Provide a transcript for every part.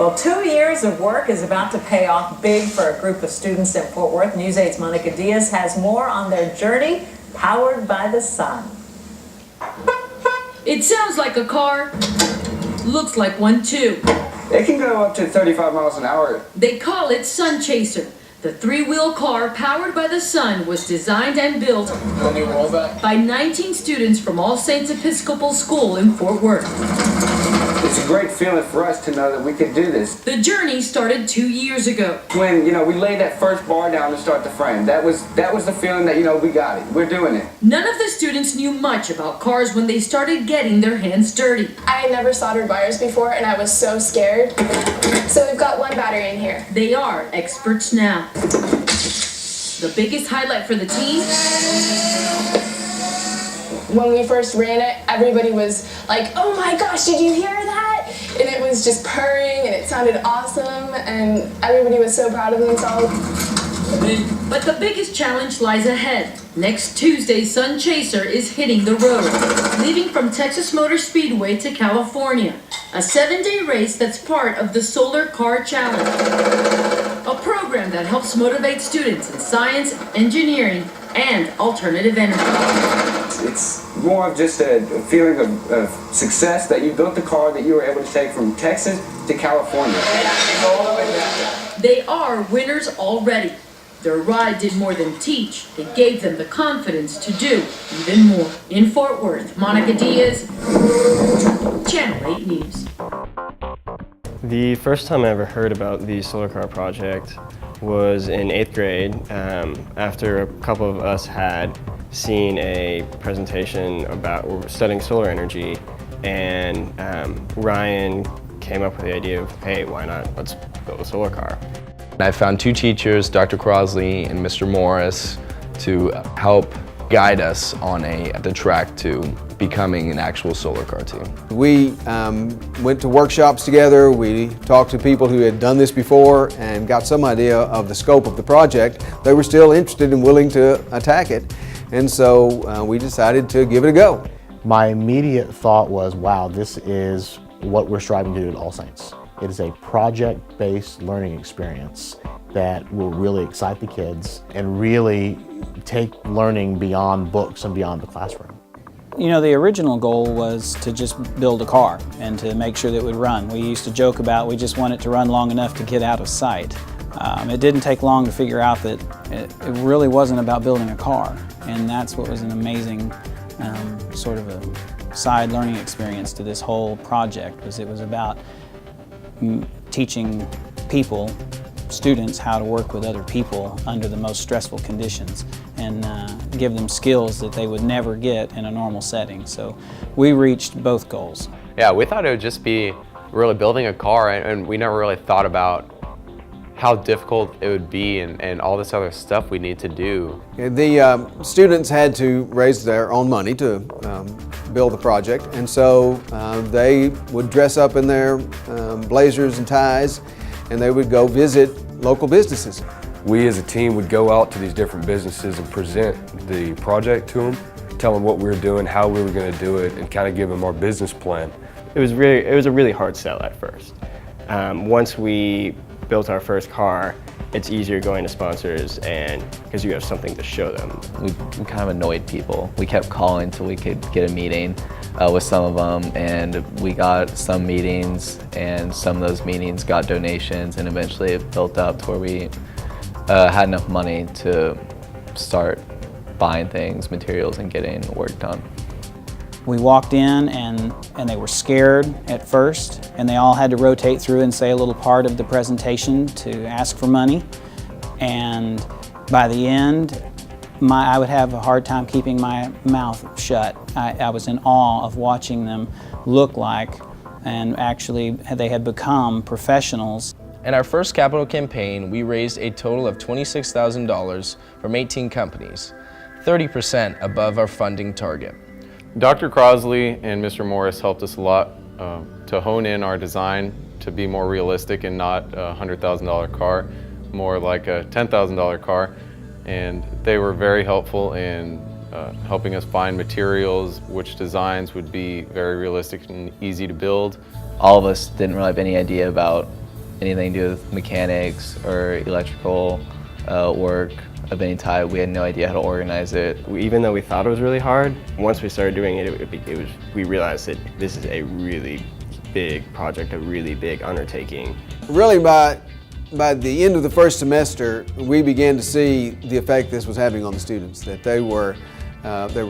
Well, 2 years of work is about to pay off big for a group of students in Fort Worth. News 8's Monica Diaz has more on their journey, powered by the sun. It sounds like a car. Looks like one too. It can go up to 35 miles an hour. They call it Sun Chaser. The three-wheel car powered by the sun was designed and built by 19 students from All Saints Episcopal School in Fort Worth. It's a great feeling for us to know that we could do this. The journey started 2 years ago. When, we laid that first bar down to start the frame, that was the feeling that, we got it. We're doing it. None of the students knew much about cars when they started getting their hands dirty. I had never soldered wires before and I was so scared. So we've got one battery in here. They are experts now. The biggest highlight for the team? When we first ran it, everybody was like, oh my gosh, did you hear that? And it was just purring and it sounded awesome and everybody was so proud of themselves. But the biggest challenge lies ahead. Next Tuesday, Sun Chaser is hitting the road, leaving from Texas Motor Speedway to California. A 7-day race that's part of the Solar Car Challenge, a program that helps motivate students in science, engineering, and alternative energy. It's more of just a feeling of success that you built the car that you were able to take from Texas to California. They are winners already. Their ride did more than teach. It gave them the confidence to do even more. In Fort Worth, Monica Diaz, Channel 8 News. The first time I ever heard about the Solar Car project was in 8th grade, after a couple of us had seen a presentation about studying solar energy, and Ryan came up with the idea of, hey, why not, let's build a solar car. I found two teachers, Dr. Crossley and Mr. Morris, to help guide us on the track to becoming an actual solar car team. We went to workshops together, we talked to people who had done this before and got some idea of the scope of the project. They were still interested and willing to attack it, and so we decided to give it a go. My immediate thought was, wow, this is what we're striving to do at All Saints. It is a project-based learning experience that will really excite the kids and really take learning beyond books and beyond the classroom. The original goal was to just build a car and to make sure that it would run. We used to joke about we just want it to run long enough to get out of sight. It didn't take long to figure out that it really wasn't about building a car, and that's what was an amazing sort of a side learning experience to this whole project. It was about teaching students how to work with other people under the most stressful conditions and give them skills that they would never get in a normal setting. So we reached both goals. Yeah, we thought it would just be really building a car, and we never really thought about how difficult it would be and all this other stuff we need to do. The students had to raise their own money to build the project, and so they would dress up in their blazers and ties, and they would go visit local businesses. We as a team would go out to these different businesses and present the project to them, tell them what we were doing, how we were going to do it, and kind of give them our business plan. It was a really hard sell at first. Once we built our first car, it's easier going to sponsors, and because you have something to show them. We kind of annoyed people. We kept calling until we could get a meeting with some of them, and we got some meetings, and some of those meetings got donations, and eventually it built up to where we had enough money to start buying things, materials, and getting work done. We walked in and they were scared at first, and they all had to rotate through and say a little part of the presentation to ask for money. And by the end, I would have a hard time keeping my mouth shut. I was in awe of watching them look like, and actually they had become professionals. In our first capital campaign, we raised a total of $26,000 from 18 companies, 30% above our funding target. Dr. Crossley and Mr. Morris helped us a lot to hone in our design to be more realistic and not a $100,000 car, more like a $10,000 car. And they were very helpful in helping us find materials, which designs would be very realistic and easy to build. All of us didn't really have any idea about anything to do with mechanics or electrical work of any type. We had no idea how to organize it. Even though we thought it was really hard, once we started doing it, we realized that this is a really big project, a really big undertaking. Really, by the end of the first semester, we began to see the effect this was having on the students. That they were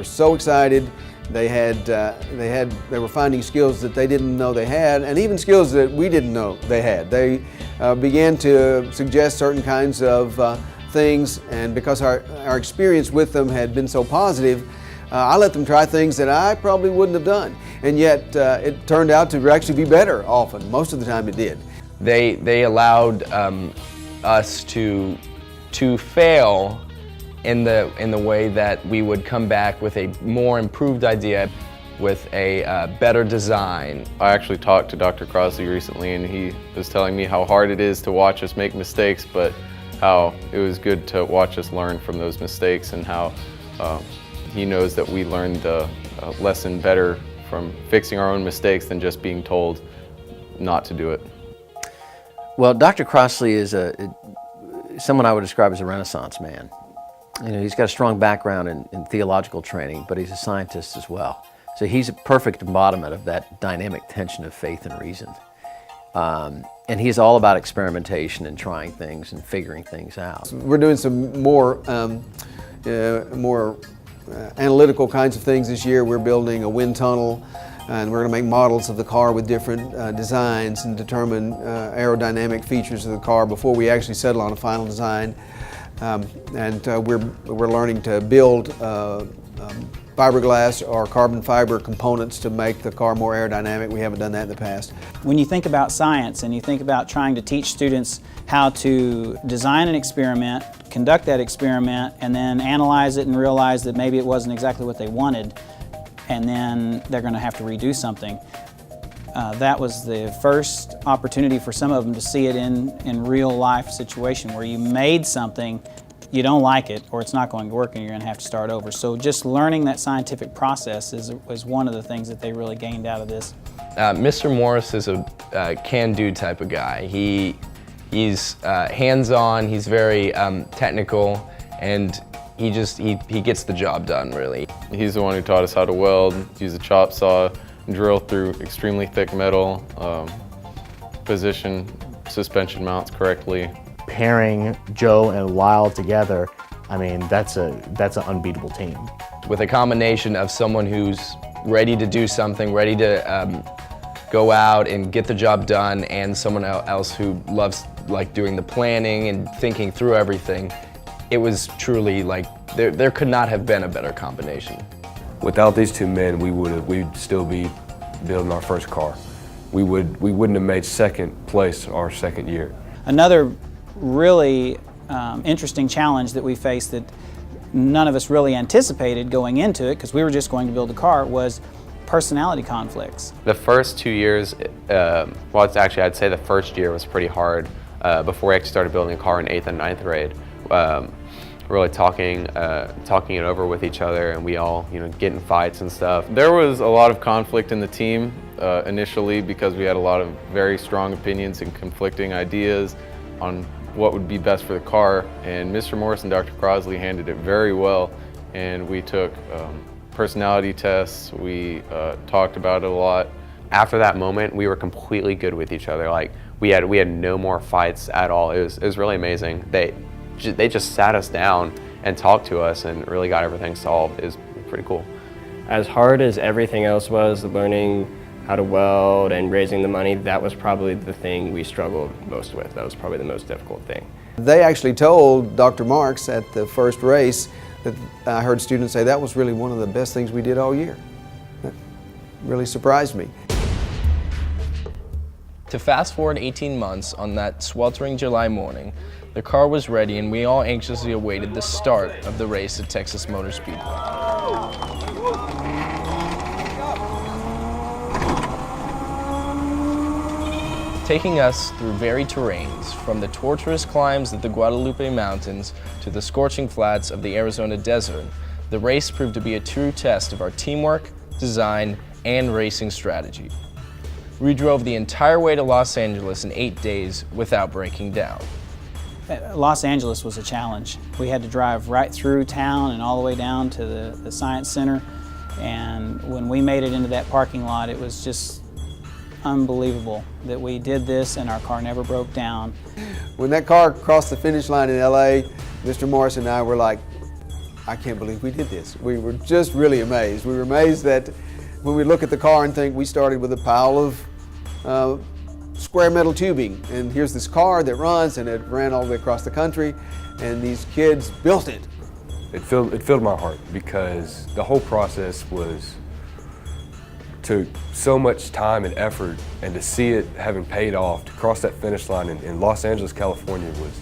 so excited. They were finding skills that they didn't know they had, and even skills that we didn't know they had. They began to suggest certain kinds of things, and because our experience with them had been so positive, I let them try things that I probably wouldn't have done, and yet it turned out to actually be better often. Most of the time it did. They allowed us to fail in the way that we would come back with a more improved idea, with a better design. I actually talked to Dr. Crossley recently, and he was telling me how hard it is to watch us make mistakes, but how it was good to watch us learn from those mistakes, and how he knows that we learned a lesson better from fixing our own mistakes than just being told not to do it. Well, Dr. Crossley is someone I would describe as a Renaissance man. You know, he's got a strong background in theological training, but he's a scientist as well. So he's a perfect embodiment of that dynamic tension of faith and reason. And he's all about experimentation and trying things and figuring things out. We're doing some more analytical kinds of things this year. We're building a wind tunnel, and we're going to make models of the car with different designs and determine aerodynamic features of the car before we actually settle on a final design. We're learning to build fiberglass or carbon fiber components to make the car more aerodynamic. We haven't done that in the past. When you think about science and you think about trying to teach students how to design an experiment, conduct that experiment, and then analyze it and realize that maybe it wasn't exactly what they wanted, and then they're going to have to redo something. That was the first opportunity for some of them to see it in real life situation where you made something, you don't like it, or it's not going to work and you're going to have to start over. So just learning that scientific process is one of the things that they really gained out of this. Mr. Morris is a can-do type of guy. He's hands-on, he's very technical, and he gets the job done, really. He's the one who taught us how to weld, use a chop saw, drill through extremely thick metal, position suspension mounts correctly. Pairing Joe and Lyle together, I mean, that's an unbeatable team. With a combination of someone who's ready to do something, ready to go out and get the job done, and someone else who loves doing the planning and thinking through everything, it was truly there could not have been a better combination. Without these two men, we'd still be building our first car. We wouldn't have made second place our second year. Another really interesting challenge that we faced that none of us really anticipated going into it, because we were just going to build a car, was personality conflicts. The first 2 years, well, it's actually, I'd say the first year was pretty hard before we actually started building a car in 8th and 9th grade. Really talking it over with each other, and we all, get in fights and stuff. There was a lot of conflict in the team initially, because we had a lot of very strong opinions and conflicting ideas on what would be best for the car, and Mr. Morris and Dr. Crossley handled it very well, and we took personality tests, we talked about it a lot. After that moment, we were completely good with each other. We had no more fights at all. It was really amazing. They just sat us down and talked to us and really got everything solved. It was pretty cool. As hard as everything else was, learning how to weld and raising the money, that was probably the thing we struggled most with. That was probably the most difficult thing. They actually told Dr. Marks at the first race that I heard students say that was really one of the best things we did all year. That really surprised me. To fast forward 18 months, on that sweltering July morning, the car was ready and we all anxiously awaited the start of the race at Texas Motor Speedway. Taking us through varied terrains, from the torturous climbs of the Guadalupe Mountains to the scorching flats of the Arizona desert, the race proved to be a true test of our teamwork, design, and racing strategy. We drove the entire way to Los Angeles in 8 days without breaking down. Los Angeles was a challenge. We had to drive right through town and all the way down to the Science Center. And when we made it into that parking lot, it was just unbelievable that we did this and our car never broke down. When that car crossed the finish line in LA, Mr. Morris and I were like, I can't believe we did this. We were just really amazed. We were amazed that when we look at the car and think we started with a pile of square metal tubing, and here's this car that runs, and it ran all the way across the country, and these kids built it. It filled my heart because the whole process took so much time and effort, and to see it having paid off, to cross that finish line in Los Angeles, California was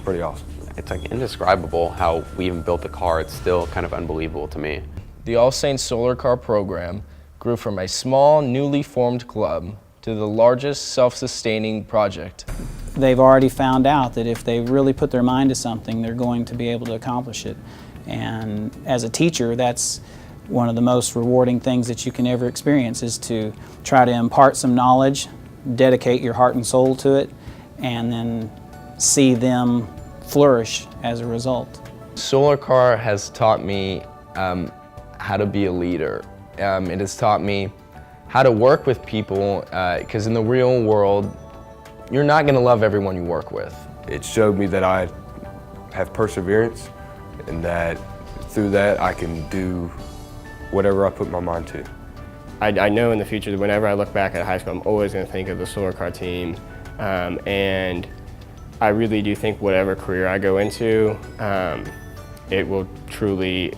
pretty awesome. It's like indescribable how we even built the car. It's still kind of unbelievable to me. The All Saints Solar Car program grew from a small, newly formed club to the largest self-sustaining project. They've already found out that if they really put their mind to something, they're going to be able to accomplish it. And as a teacher, that's one of the most rewarding things that you can ever experience, is to try to impart some knowledge, dedicate your heart and soul to it, and then see them flourish as a result. Solar Car has taught me how to be a leader. It has taught me how to work with people, because in the real world, you're not going to love everyone you work with. It showed me that I have perseverance, and that through that I can do whatever I put my mind to. I know in the future that whenever I look back at high school, I'm always going to think of the Solar Car team, and I really do think whatever career I go into, it will certainly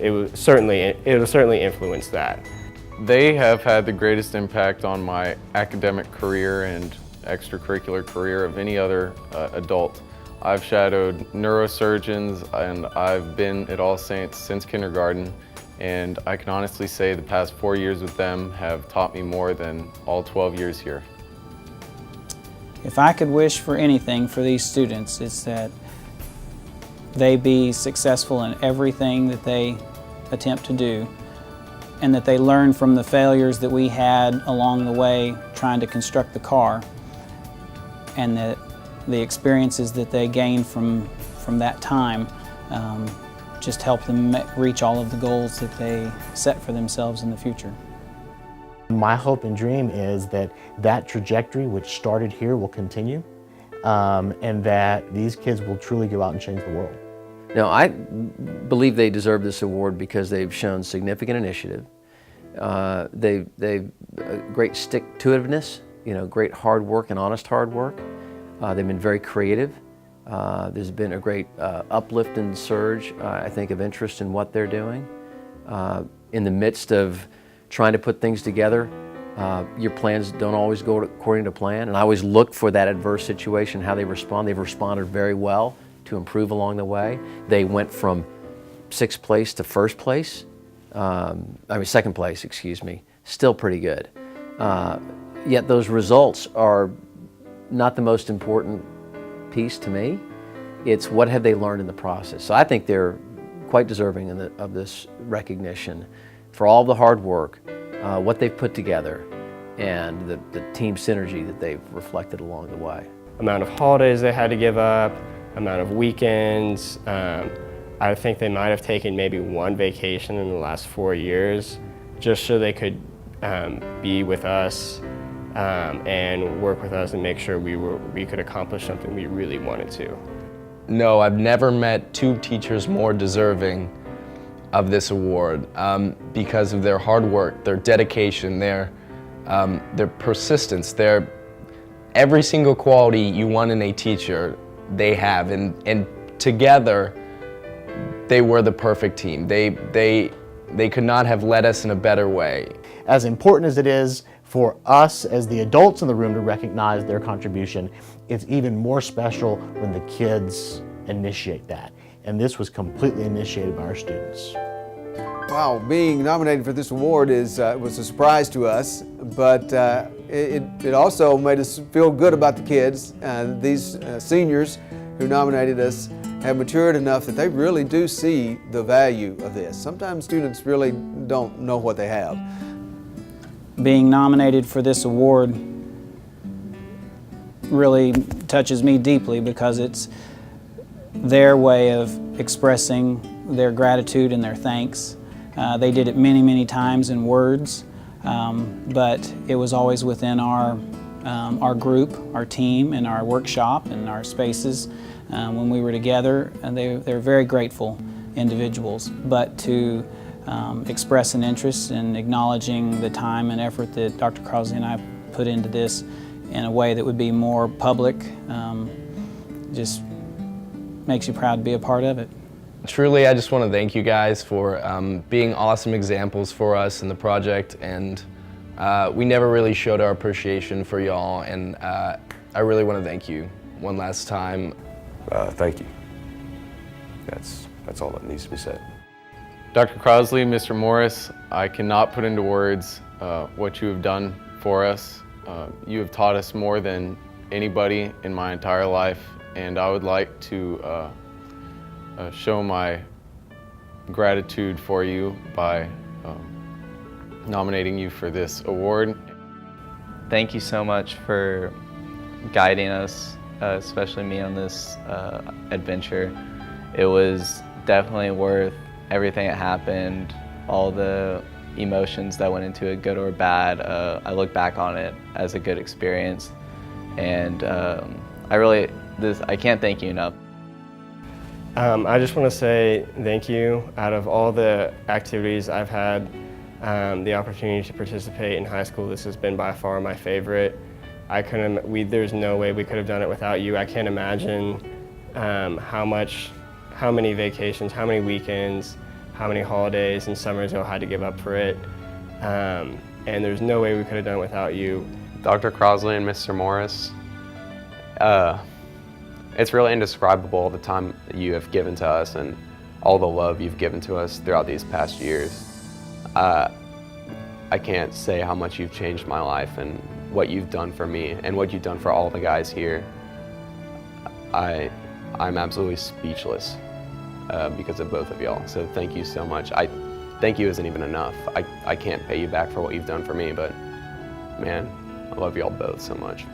influence that. They have had the greatest impact on my academic career and extracurricular career of any other adult. I've shadowed neurosurgeons, and I've been at All Saints since kindergarten, and I can honestly say the past 4 years with them have taught me more than all 12 years here. If I could wish for anything for these students, it's that they be successful in everything that they attempt to do, and that they learn from the failures that we had along the way trying to construct the car, and that the experiences that they gained from that time just help them reach all of the goals that they set for themselves in the future. My hope and dream is that that trajectory which started here will continue, and that these kids will truly go out and change the world. Now, I believe they deserve this award because they've shown significant initiative. They've great stick-to-itiveness, great hard work and honest hard work. They've been very creative. There's been a great uplift and surge, I think, of interest in what they're doing. In the midst of trying to put things together, your plans don't always go according to plan, and I always look for that adverse situation, how they respond. They've responded very well to improve along the way. They went from 6th place to 1st place. 2nd place, excuse me, still pretty good. Yet those results are not the most important piece to me. It's what have they learned in the process. So I think they're quite deserving of this recognition for all the hard work, what they've put together, and the team synergy that they've reflected along the way. Amount of holidays they had to give up, amount of weekends. I think they might have taken maybe 1 vacation in the last 4 years just so they could be with us and work with us and make sure we could accomplish something we really wanted to. No, I've never met 2 teachers more deserving of this award because of their hard work, their dedication, their persistence, every single quality you want in a teacher they have, and together they were the perfect team. They could not have led us in a better way. As important as it is for us as the adults in the room to recognize their contribution, it's even more special when the kids initiate that. And this was completely initiated by our students. Wow, being nominated for this award was a surprise to us, but it also made us feel good about the kids. These seniors who nominated us have matured enough that they really do see the value of this. Sometimes students really don't know what they have. Being nominated for this award really touches me deeply because it's their way of expressing their gratitude and their thanks. They did it many, many times in words, but it was always within our group, our team, and our workshop and our spaces when we were together. And they're very grateful individuals, but to express an interest in acknowledging the time and effort that Dr. Crossley and I put into this in a way that would be more public, just makes you proud to be a part of it. Truly, I just want to thank you guys for being awesome examples for us in the project, and we never really showed our appreciation for y'all, and I really want to thank you one last time. Thank you. That's all that needs to be said. Dr. Crossley, Mr. Morris, I cannot put into words what you have done for us. You have taught us more than anybody in my entire life, and I would like to show my gratitude for you by nominating you for this award. Thank you so much for guiding us, especially me on this adventure. It was definitely worth everything that happened, all the emotions that went into it, good or bad. I look back on it as a good experience, and I can't thank you enough. I just want to say thank you. Out of all the activities I've had the opportunity to participate in high school, this has been by far my favorite. There's no way we could have done it without you. I can't imagine how many vacations, how many weekends, how many holidays and summers I had to give up for it. And there's no way we could have done it without you. Dr. Crossley and Mr. Morris, it's really indescribable the time that you have given to us and all the love you've given to us throughout these past years. I can't say how much you've changed my life and what you've done for me and what you've done for all the guys here. I'm absolutely speechless because of both of y'all, so thank you so much. Thank you isn't even enough. I can't pay you back for what you've done for me, but man, I love y'all both so much.